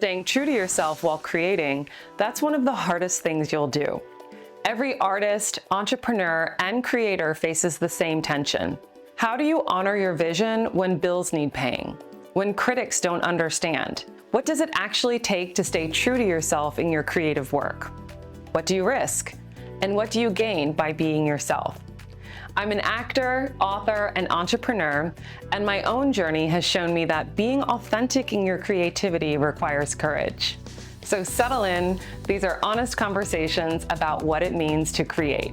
Staying true to yourself while creating, that's one of the hardest things you'll do. Every artist, entrepreneur, and creator faces the same tension. How do you honor your vision when bills need paying? When critics don't understand? What does it actually take to stay true to yourself in your creative work? What do you risk? And what do you gain by being yourself? I'm an actor, author, and entrepreneur, and my own journey has shown me that being authentic in your creativity requires courage. So settle in, these are honest conversations about what it means to create.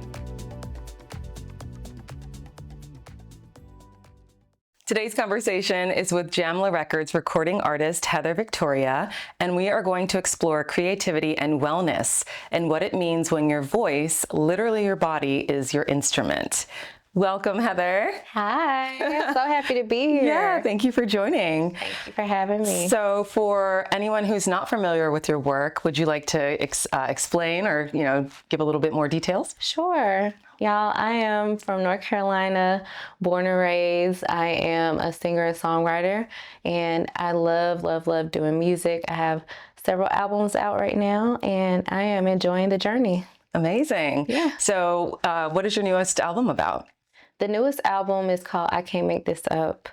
Today's conversation is with Jamla Records recording artist Heather Victoria, and we are going to explore creativity and wellness and what it means when your voice, literally your body, is your instrument. Welcome, Heather. Hi, I'm so happy to be here. Yeah, thank you for joining. Thank you for having me. So for anyone who's not familiar with your work, would you like to explain or, give a little bit more details? Sure. Y'all, I am from North Carolina, born and raised. I am a singer and songwriter, and I love, love, love doing music. I have several albums out right now, and I am enjoying the journey. Amazing. Yeah. So what is your newest album about? The newest album is called I Can't Make This Up,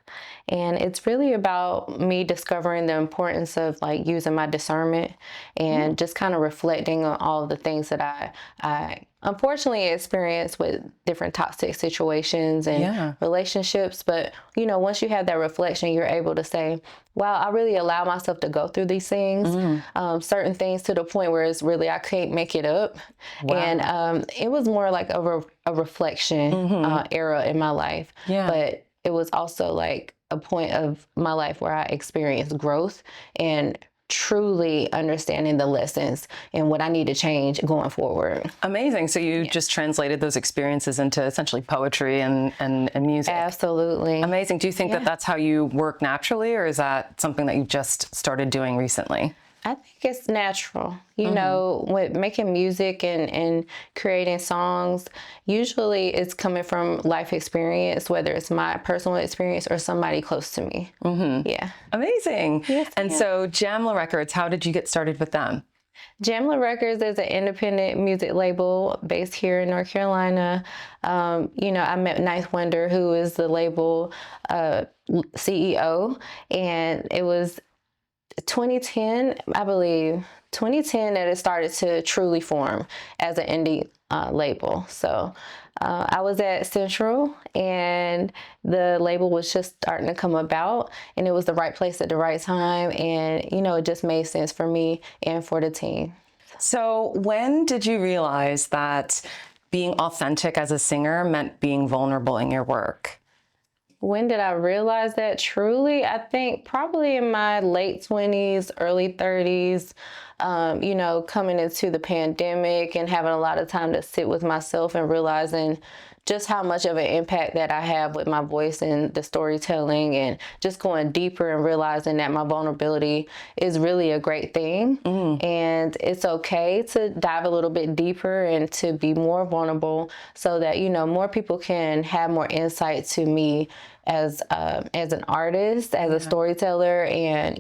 and it's really about me discovering the importance of using my discernment and just kind of reflecting on all of the things that I unfortunately experienced with different toxic situations and relationships. But, once you have that reflection, you're able to say, wow, I really allow myself to go through these things, certain things to the point where it's really, I can't make it up. Wow. And it was more like a reflection era in my life. Yeah. But it was also like a point of my life where I experienced growth and truly understanding the lessons and what I need to change going forward. Amazing. So you just translated those experiences into essentially poetry and music. Absolutely. Amazing. Do you think that that's how you work naturally, or is that something that you just started doing recently? I think it's natural. With making music and creating songs, usually it's coming from life experience, whether it's my personal experience or somebody close to me. Yeah. Amazing. Yes, and so Jamla Records, how did you get started with them? Jamla Records is an independent music label based here in North Carolina. I met Ninth Wonder, who is the label CEO, and it was 2010, I believe, 2010 that it started to truly form as an indie label. So I was at Central, and the label was just starting to come about, and it was the right place at the right time. And, it just made sense for me and for the team. So when did you realize that being authentic as a singer meant being vulnerable in your work? When did I realize that truly? I think probably in my late 20s, early 30s, coming into the pandemic and having a lot of time to sit with myself and realizing just how much of an impact that I have with my voice and the storytelling, and just going deeper and realizing that my vulnerability is really a great thing. And it's okay to dive a little bit deeper and to be more vulnerable so that, more people can have more insight to me as an artist, as a storyteller. And,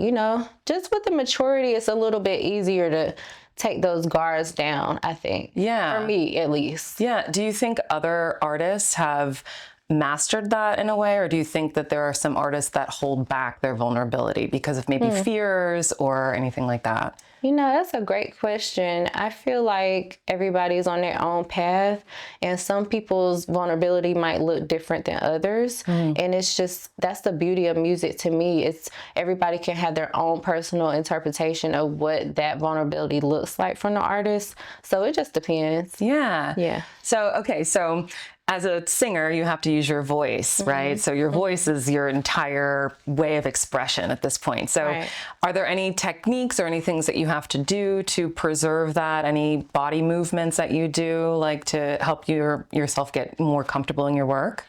just with the maturity, it's a little bit easier to take those guards down, I think. Yeah. For me, at least. Yeah. Do you think other artists have mastered that in a way, or do you think that there are some artists that hold back their vulnerability because of maybe fears or anything like that? That's a great question. I feel like everybody's on their own path, and some people's vulnerability might look different than others. And it's just, that's the beauty of music to me. It's everybody can have their own personal interpretation of what that vulnerability looks like from the artist. So it just depends. Yeah. Yeah. So, okay. So as a singer, you have to use your voice, right? So your voice is your entire way of expression at this point. So are there any techniques or any things that you have to do to preserve that? Any body movements that you do, to help yourself get more comfortable in your work?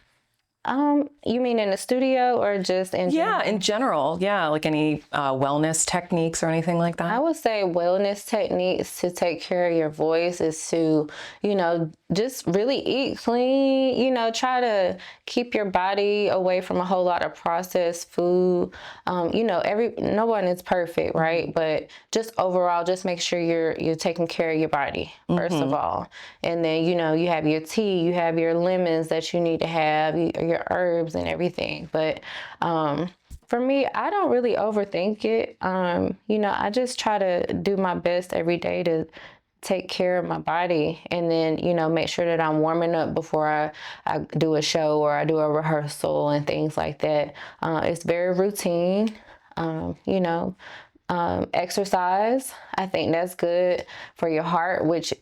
You mean in the studio or just in general? Yeah, in general. Yeah, like any wellness techniques or anything like that? I would say wellness techniques to take care of your voice is to, just really eat clean, try to keep your body away from a whole lot of processed food. No one is perfect, right? But just overall, just make sure you're taking care of your body, first of all. And then, you have your tea, you have your lemons that you need to have, your herbs and everything. But for me, I don't really overthink it. I just try to do my best every day to take care of my body, and then, make sure that I'm warming up before I do a show or I do a rehearsal and things like that. It's very routine. Exercise, I think that's good for your heart, which,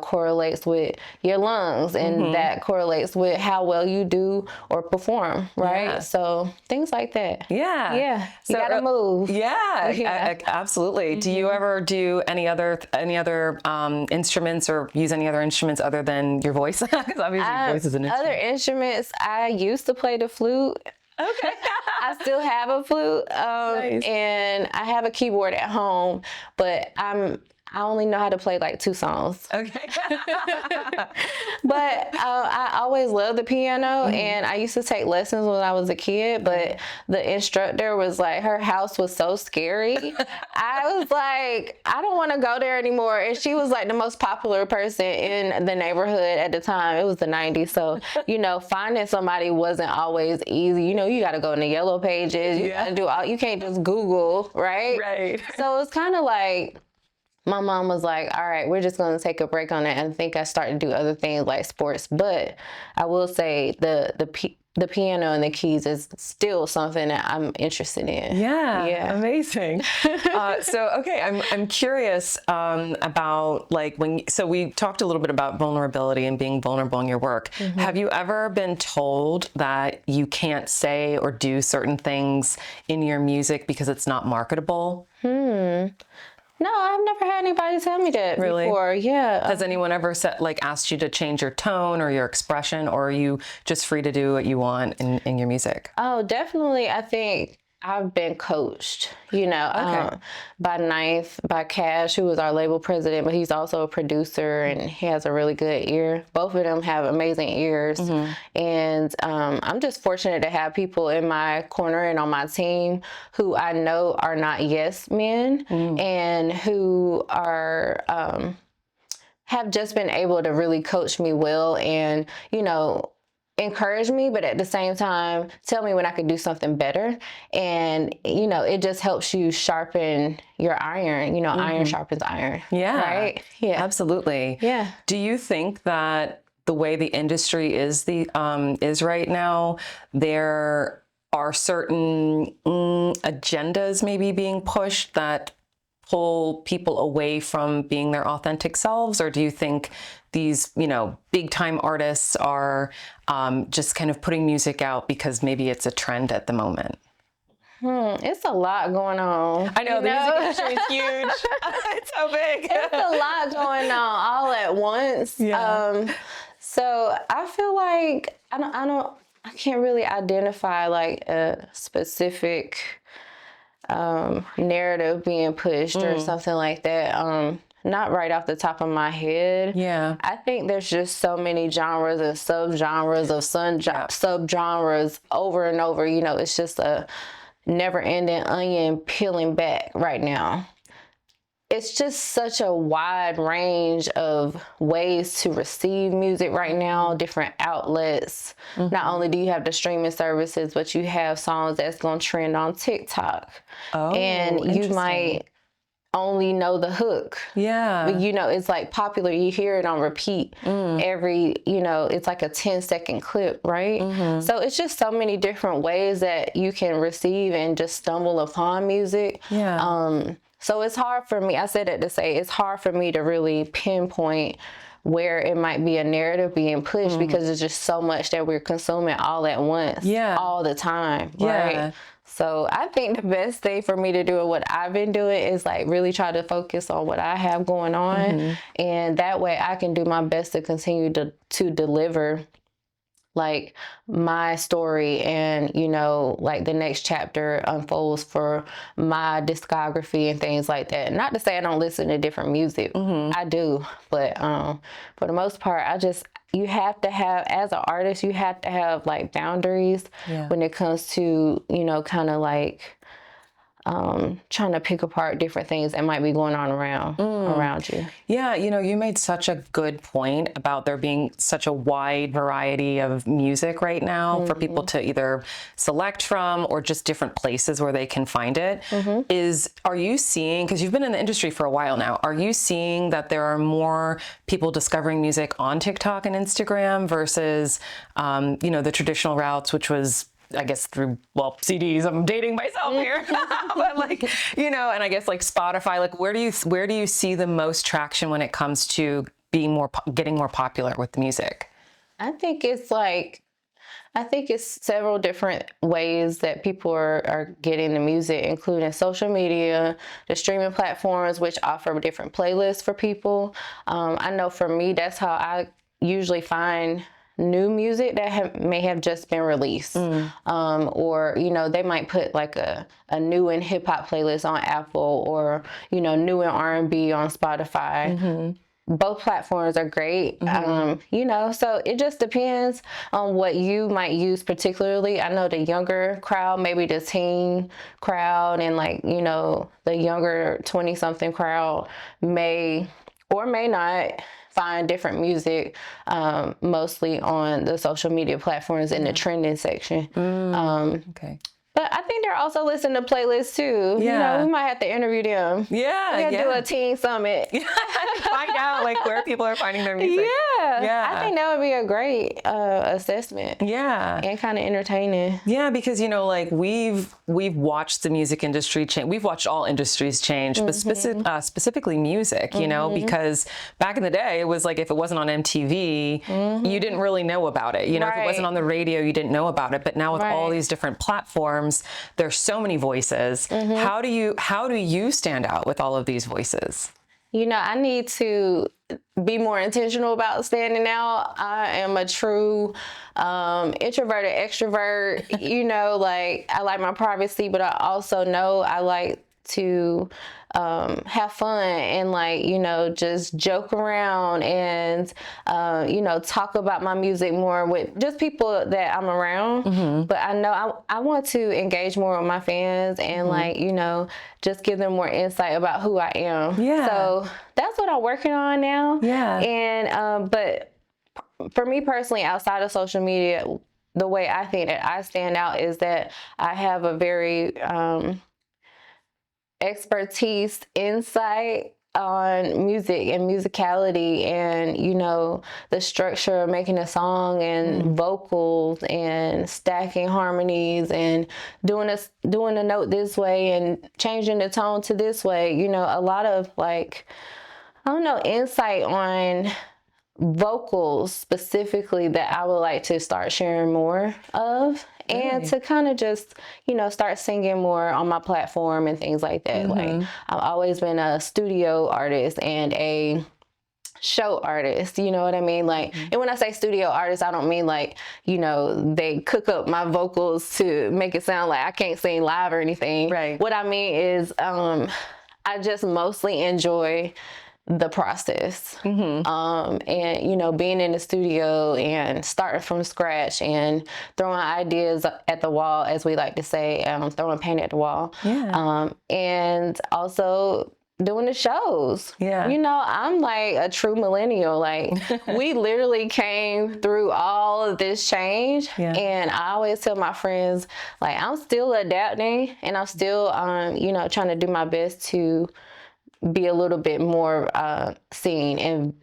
correlates with your lungs, and that correlates with how well you do or perform, right? Yeah. So things like that. Yeah. Yeah. You So, gotta move. Yeah, absolutely. Do you ever do any other instruments or use any other instruments other than your voice? Because obviously your voice is an instrument. Other instruments, I used to play the flute. Okay. I still have a flute, Nice. and I have a keyboard at home, but I only know how to play like 2 songs. Okay. But I always loved the piano, and I used to take lessons when I was a kid, but the instructor was like, her house was so scary. I was like, I don't want to go there anymore. And she was like the most popular person in the neighborhood at the time. It was the 90s. So, finding somebody wasn't always easy. You got to go in the yellow pages. You got to do you can't just Google, right? Right. So it's kind of like, my mom was like, all right, we're just going to take a break on it. And I think I started to do other things like sports. But I will say the piano and the keys is still something that I'm interested in. Yeah. Amazing. I'm curious about so we talked a little bit about vulnerability and being vulnerable in your work. Have you ever been told that you can't say or do certain things in your music because it's not marketable? No, I've never had anybody tell me that before. Yeah. Has anyone ever asked you to change your tone or your expression, or are you just free to do what you want in your music? Oh, definitely. I think I've been coached, by Cash, who was our label president, but he's also a producer and he has a really good ear. Both of them have amazing ears. And I'm just fortunate to have people in my corner and on my team who I know are not yes men and who are, have just been able to really coach me well and, encourage me, but at the same time, tell me when I could do something better. And, it just helps you sharpen your iron, iron sharpens iron. Yeah. Right? Yeah. Absolutely. Yeah. Do you think that the way the industry is right now, there are certain agendas maybe being pushed that pull people away from being their authentic selves? Or do you think these, big time artists are just kind of putting music out because maybe it's a trend at the moment? It's a lot going on. I know, the music industry is huge. It's so big. It's a lot going on all at once. Yeah. So I feel like I can't really identify like a specific narrative being pushed or something like that. Not right off the top of my head. Yeah. I think there's just so many genres and subgenres of subgenres over and over. It's just a never-ending onion peeling back right now. It's just such a wide range of ways to receive music right now, different outlets. Not only do you have the streaming services, but you have songs that's going to trend on TikTok. Oh, and you might only know the hook. Yeah. But, it's like popular. You hear it on repeat every, it's like a 10-second clip, right? So it's just so many different ways that you can receive and just stumble upon music. Yeah. So it's hard for me, I said it to say, it's hard for me to really pinpoint where it might be a narrative being pushed because there's just so much that we're consuming all at once, all the time, right? Yeah. So I think the best thing for me to do and what I've been doing is like really try to focus on what I have going on. And that way I can do my best to continue to deliver like my story and, you know, like the next chapter unfolds for my discography and things like that. Not to say I don't listen to different music. I do, but for the most part, you have to have, as an artist, you have to have like boundaries when it comes to, you know, kind of like trying to pick apart different things that might be going on around you. Yeah, you know, you made such a good point about there being such a wide variety of music right now for people to either select from or just different places where they can find it. Are you seeing, because you've been in the industry for a while now, are you seeing that there are more people discovering music on TikTok and Instagram versus, you know, the traditional routes, which was, I guess, through, well, CDs, I'm dating myself here, but like, you know, and I guess like Spotify, like where do you see the most traction when it comes to being getting more popular with the music? I think it's several different ways that people are getting the music, including social media, the streaming platforms, which offer different playlists for people. I know for me, that's how I usually find new music that may have just been released. Or, you know, they might put like a new and hip hop playlist on Apple, or, you know, new and R&B on Spotify. Both platforms are great. You know, so it just depends on what you might use particularly. I know the younger crowd, maybe the teen crowd, and like, you know, the younger 20-something crowd may or may not find different music, mostly on the social media platforms in the trending section. Okay. But I think they're also listening to playlists too. You know, we might have to interview them. We gotta do a teen summit. Find out like where people are finding their music. I think that would be a great assessment. And kind of entertaining. Because, you know, like we've watched the music industry change. We've watched all industries change, but specifically music, you know, because back in the day, it was like if it wasn't on MTV, you didn't really know about it. You know, if it wasn't on the radio, you didn't know about it. But now with all these different platforms, there's so many voices. How do you stand out with all of these voices? You know, I need to be more intentional about standing out. I am a true introverted extrovert. You know, like I like my privacy, but I also know I like to have fun and like, you know, just joke around and, you know, talk about my music more with just people that I'm around. But I know I want to engage more with my fans and like, you know, just give them more insight about who I am. So that's what I'm working on now. And, but for me personally, outside of social media, the way I think that I stand out is that I have a very, expertise, insight on music and musicality and, you know, the structure of making a song and vocals and stacking harmonies and doing a note this way and changing the tone to this way. You know, a lot of like, I don't know, insight on vocals specifically that I would like to start sharing more of. And to kind of just, you know, start singing more on my platform and things like that. Like, I've always been a studio artist and a show artist, you know what I mean? Like, and when I say studio artist, I don't mean like, you know, they cook up my vocals to make it sound like I can't sing live or anything. What I mean is, I just mostly enjoy the process. And, you know, being in the studio and starting from scratch and throwing ideas at the wall, as we like to say, throwing paint at the wall. And also doing the shows. You know, I'm like a true millennial. Like we literally came through all of this change. And I always tell my friends, like, I'm still adapting and I'm still, you know, trying to do my best to be a little bit more seen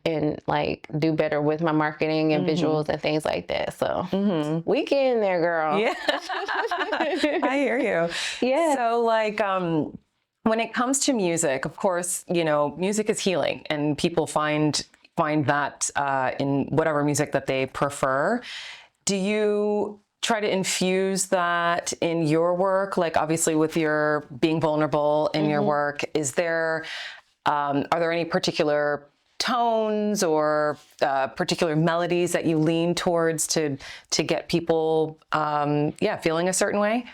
and like do better with my marketing and visuals and things like that. So we get in there, girl. I hear you. So like when it comes to music, of course, you know, music is healing and people find that in whatever music that they prefer. Do you try to infuse that in your work? Like obviously with your being vulnerable in your work, are there any particular tones or particular melodies that you lean towards to get people, feeling a certain way?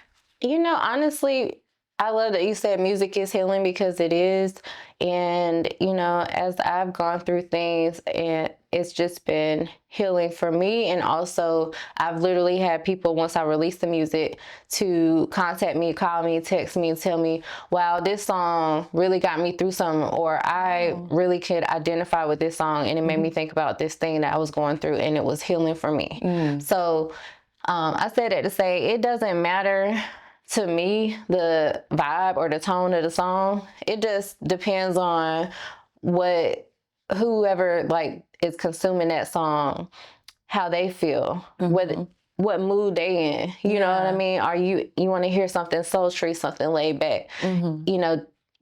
Honestly, I love that you said music is healing, because it is. And, as I've gone through things, and it's just been healing for me. And also, I've literally had people, once I release the music, to contact me, call me, text me, and tell me, wow, this song really got me through something, or I really could identify with this song, and it made me think about this thing that I was going through, and it was healing for me. So I said that to say it doesn't matter to me, the vibe or the tone of the song. It just depends on whoever is consuming that song, how they feel, what mood they in. You know what I mean? Are you want to hear something sultry, something laid back?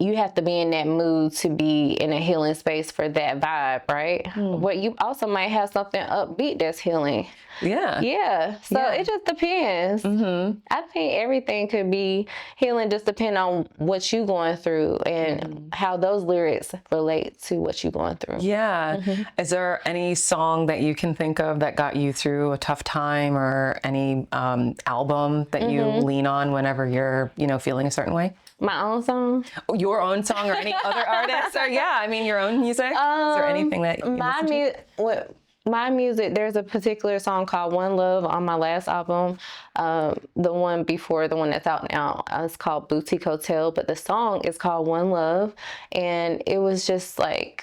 You have to be in that mood to be in a healing space for that vibe, right? But you also might have something upbeat that's healing. Yeah. So it just depends. I think everything could be healing, just depending on what you're going through and how those lyrics relate to what you're going through. Is there any song that you can think of that got you through a tough time, or any album that you lean on whenever you're, feeling a certain way? My own song? Your own song, or any other artists? Or your own music? Is there anything that you my music, there's a particular song called One Love on my last album. The one before the one that's out now, it's called Boutique Hotel, but the song is called One Love. And it was just I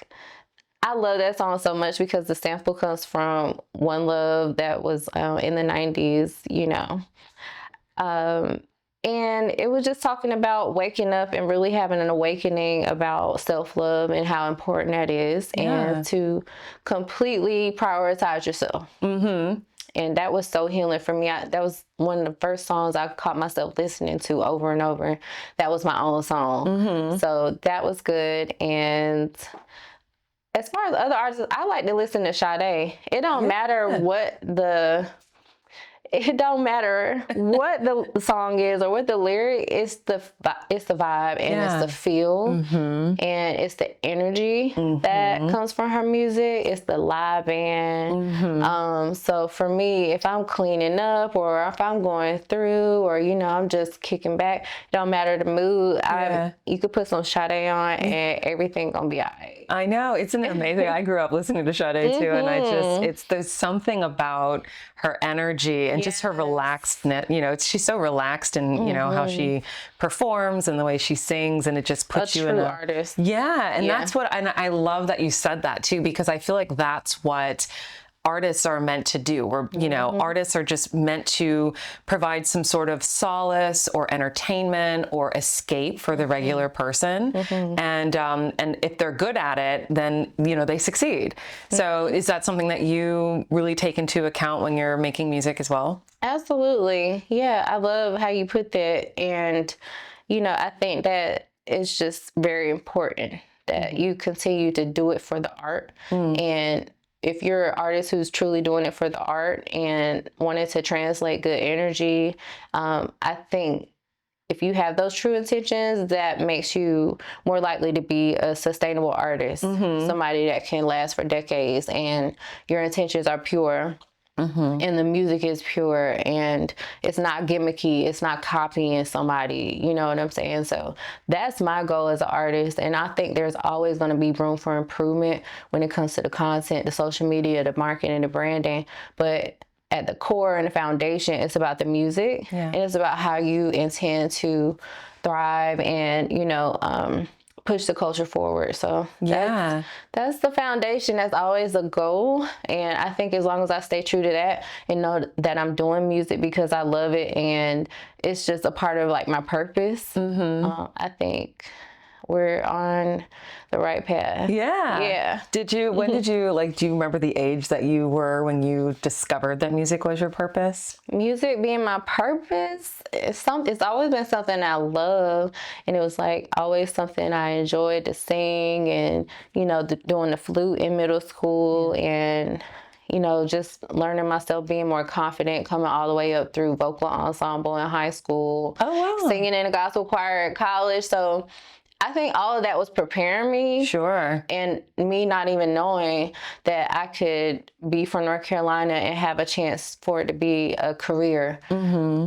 love that song so much because the sample comes from One Love that was in the 90s, and it was just talking about waking up and really having an awakening about self-love and how important that is, and to completely prioritize yourself. And that was so healing for me. That was one of the first songs I caught myself listening to over and over. That was my own song. So that was good. And as far as other artists, I like to listen to Sade. It don't matter what the song is or what the lyric is. It's the vibe, and it's the feel, and it's the energy that comes from her music. It's the live band. So for me, if I'm cleaning up, or if I'm going through, or I'm just kicking back, it don't matter the mood. You could put some Sade on, and everything gonna be all right. I know, isn't it amazing? I grew up listening to Sade too, and there's something about her energy and just her relaxedness. She's so relaxed, and how she performs and the way she sings, and it just puts you in an artist. That's what, and I love that you said that too, because I feel like that's what artists are meant to do. Artists are just meant to provide some sort of solace or entertainment or escape for the regular person. And if they're good at it, then, they succeed. So is that something that you really take into account when you're making music as well? Absolutely. Yeah. I love how you put that. And, I think that it's just very important that you continue to do it for the art. And if you're an artist who's truly doing it for the art and wanted to translate good energy, I think if you have those true intentions, that makes you more likely to be a sustainable artist, somebody that can last for decades, and your intentions are pure. And the music is pure, and it's not gimmicky. It's not copying somebody. You know what I'm saying? So that's my goal as an artist. And I think there's always going to be room for improvement when it comes to the content, the social media, the marketing, the branding. But at the core and the foundation, it's about the music, and it's about how you intend to thrive and, push the culture forward. So that's the foundation. That's always a goal. And I think as long as I stay true to that and know that I'm doing music because I love it and it's just a part of my purpose, I think we're on the right path. Yeah. When did you, do you remember the age that you were when you discovered that music was your purpose? Music being my purpose, it's always been something I love. And it was always something I enjoyed to sing, and, doing the flute in middle school, and just learning myself, being more confident, coming all the way up through vocal ensemble in high school. Oh, wow. Singing in a gospel choir at college. So I think all of that was preparing me. Sure. And me not even knowing that I could be from North Carolina and have a chance for it to be a career.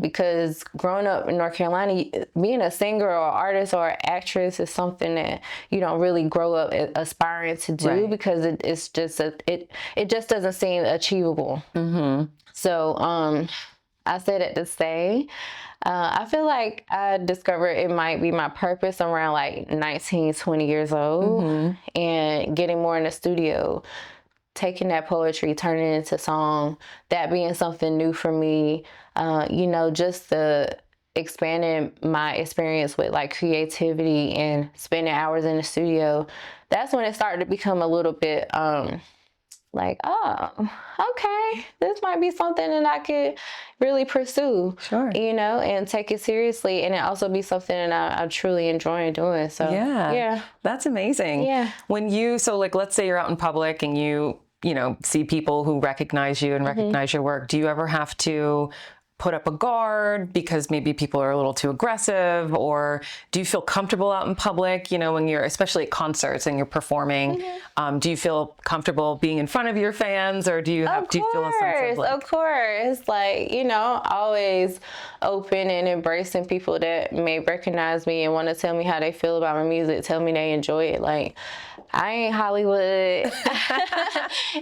Because growing up in North Carolina, being a singer or artist or actress is something that you don't really grow up aspiring to do, because it's just it just doesn't seem achievable. So I said it to say, I feel like I discovered it might be my purpose around like 19, 20 years old, and getting more in the studio, taking that poetry, turning it into song, that being something new for me, you know, just the expanding my experience with like creativity and spending hours in the studio. That's when it started to become a little bit, like, oh, okay, this might be something that I could really pursue, you know, and take it seriously. And it also be something that I truly enjoy doing. So, yeah. That's amazing. Yeah. When you, so like, let's say you're out in public and you know, see people who recognize you and recognize your work. Do you ever have to put up a guard because maybe people are a little too aggressive, or do you feel comfortable out in public, you know, when you're, especially at concerts and you're performing, do you feel comfortable being in front of your fans, or do you have, do you feel a sense of like... Of course, like, you know, always open and embracing people that may recognize me and want to tell me how they feel about my music, tell me they enjoy it. Like, I ain't Hollywood.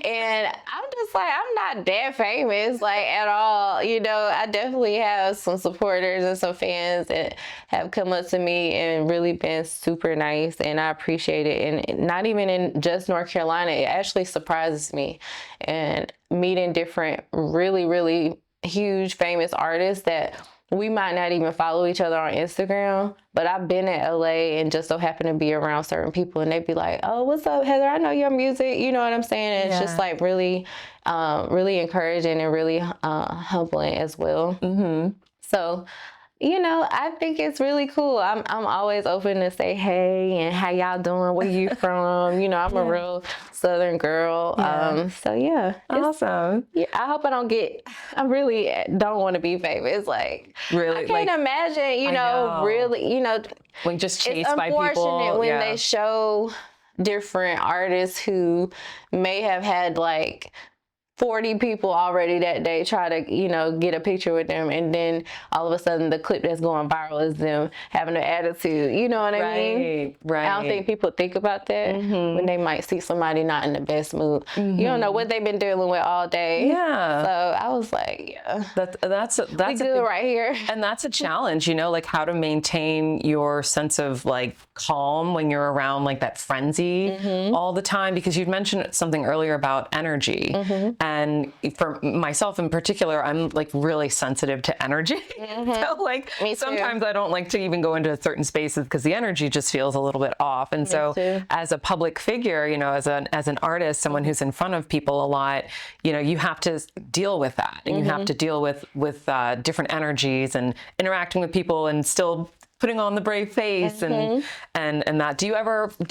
And I'm just like, I'm not that famous, like, at all. You know, I definitely have some supporters and some fans that have come up to me and really been super nice, and I appreciate it. And not even in just North Carolina, it actually surprises me. And meeting different really, really huge famous artists that we might not even follow each other on Instagram, but I've been in LA and just so happen to be around certain people, and they'd be like, oh, what's up, Heather? I know your music. You know what I'm saying? And it's just like really, really encouraging and really humbling as well. So, you know, I think it's really cool. I'm always open to say, hey, and how y'all doing? Where you from? You know, I'm a real Southern girl. So yeah. Awesome. Yeah, I hope I really don't want to be famous. Like, really, I can't imagine, you know, really, you know, when just chased it's by people. unfortunate when they show different artists who may have had like 40 people already that day try to, you know, get a picture with them, and then all of a sudden the clip that's going viral is them having an attitude. You know what I mean? Right. I don't think people think about that when they might see somebody not in the best mood. You don't know what they've been dealing with all day. Yeah. So I was like, yeah, that's we good right here. And that's a challenge, you know, like how to maintain your sense of like calm when you're around like that frenzy all the time, because you'd mentioned something earlier about energy. And for myself in particular, I'm like really sensitive to energy. So like sometimes I don't like to even go into certain spaces because the energy just feels a little bit off. And so as a public figure, you know, as an artist, someone who's in front of people a lot, you know, you have to deal with that, and you have to deal with different energies and interacting with people and still putting on the brave face and that.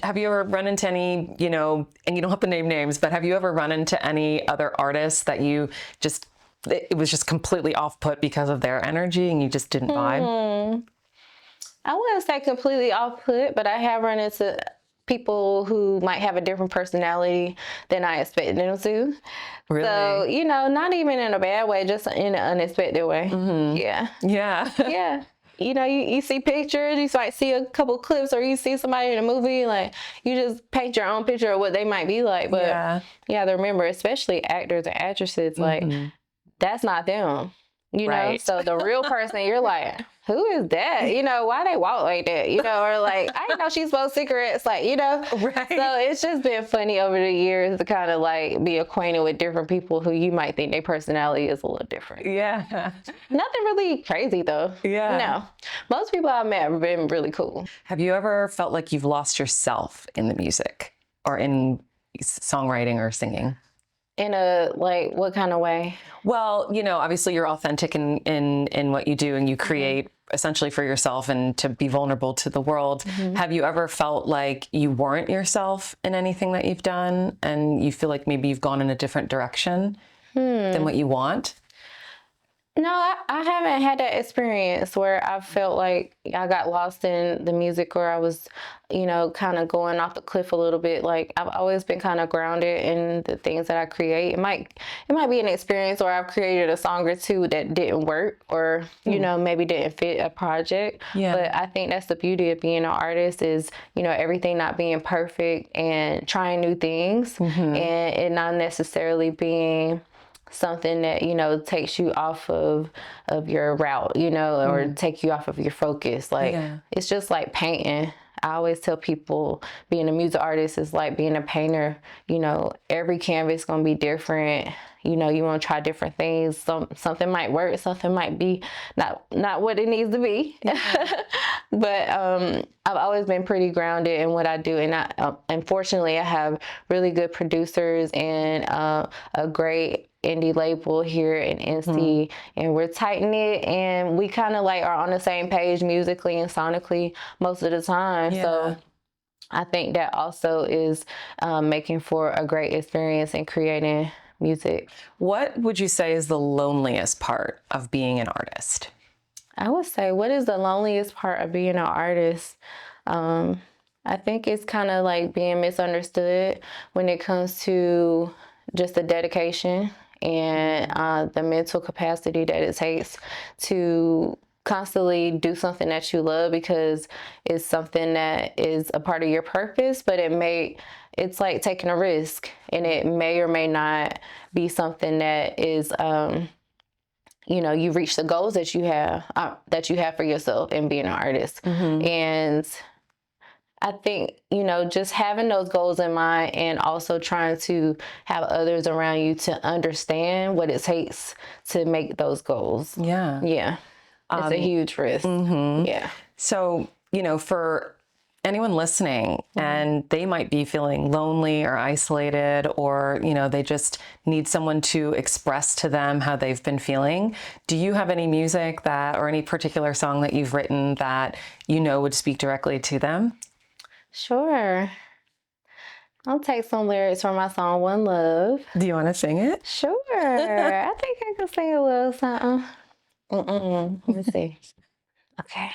Have you ever run into any, you know, and you don't have to name names, but have you ever run into any other artists that you just, it was just completely off put because of their energy and you just didn't vibe? I wouldn't say completely off put, but I have run into people who might have a different personality than I expected them to. Really? So, you know, not even in a bad way, just in an unexpected way. Yeah. Yeah. You know, you see pictures, you might see a couple clips, or you see somebody in a movie, like you just paint your own picture of what they might be like. But you have to remember, especially actors and actresses, like that's not them, you know? So the real person, you're like, who is that? You know, why they walk like that? You know, or like, I didn't know she smoked cigarettes, like, you know? So it's just been funny over the years to kind of like be acquainted with different people who you might think their personality is a little different. Yeah. Nothing really crazy though. Yeah. No. Most people I've met have been really cool. Have you ever felt like you've lost yourself in the music or in songwriting or singing? In a, like, what kind of way? Well, you know, obviously you're authentic in what you do, and you create essentially for yourself and to be vulnerable to the world. Have you ever felt like you weren't yourself in anything that you've done, and you feel like maybe you've gone in a different direction than what you want? No, I haven't had that experience where I felt like I got lost in the music or I was, kind of going off the cliff a little bit. Like I've always been kind of grounded in the things that I create. It might be an experience where I've created a song or two that didn't work or, maybe didn't fit a project. Yeah. But I think that's the beauty of being an artist is, everything not being perfect and trying new things and it not necessarily being something that takes you off of your route or take you off of your focus. Like it's just like painting. I always tell people being a music artist is like being a painter. Every canvas gonna be different. You want to try different things. Something might work, something might be not what it needs to be. But I've always been pretty grounded in what I do, and unfortunately I have really good producers and a great indie label here in NC, and we're tight-knit, and we kind of like are on the same page musically and sonically most of the time. So I think that also is making for a great experience in creating music. What would you say is the loneliest part of being an artist? I would say, what is the loneliest part of being an artist? I think it's kind of like being misunderstood when it comes to just the dedication and the mental capacity that it takes to constantly do something that you love, because it's something that is a part of your purpose, but it's like taking a risk, and it may or may not be something that is you reach the goals that you have for yourself in being an artist. And I think, just having those goals in mind and also trying to have others around you to understand what it takes to make those goals. Yeah. Yeah. It's a huge risk. Yeah. So, for anyone listening and they might be feeling lonely or isolated, or, they just need someone to express to them how they've been feeling, do you have any music or any particular song that you've written that would speak directly to them? Sure. I'll take some lyrics from my song, One Love. Do you want to sing it? Sure. I think I can sing a little something. Let me see. Okay.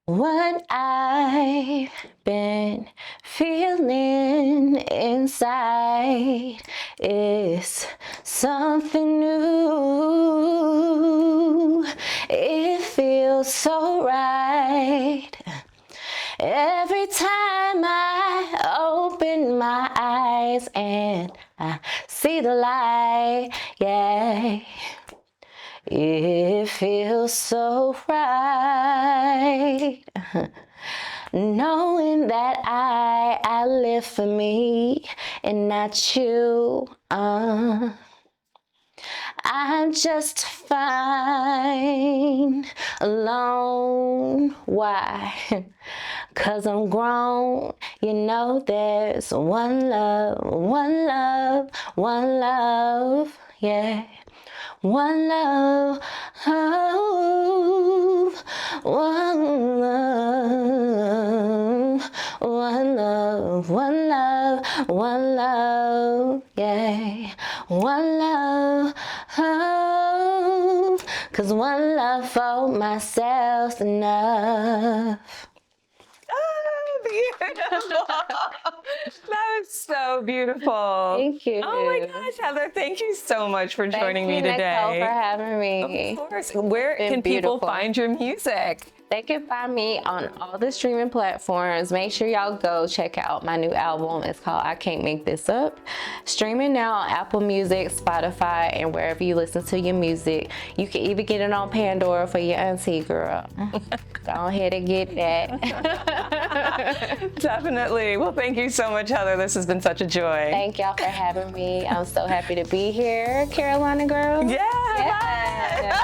What I've been feeling inside is something new. It feels so right. Every time I open my eyes and I see the light, yeah, it feels so right. Knowing that I live for me and not you. I'm just fine alone. Why? 'Cause I'm grown. There's one love, one love, one love. Yeah. One love, oh, one love, one love, one love, one love, yeah. One love, oh, 'cause one love for myself's enough. Beautiful. That was so beautiful. Thank you. Oh my gosh, Heather, thank you so much for joining me today. Thank you, Nicole, for having me. Of course. Where can people find your music? They can find me on all the streaming platforms. Make sure y'all go check out my new album. It's called I Can't Make This Up. Streaming now on Apple Music, Spotify, and wherever you listen to your music. You can even get it on Pandora for your auntie, girl. Go ahead and get that. Definitely. Well, thank you so much, Heather. This has been such a joy. Thank y'all for having me. I'm so happy to be here, Carolina girl. Yeah. Yeah.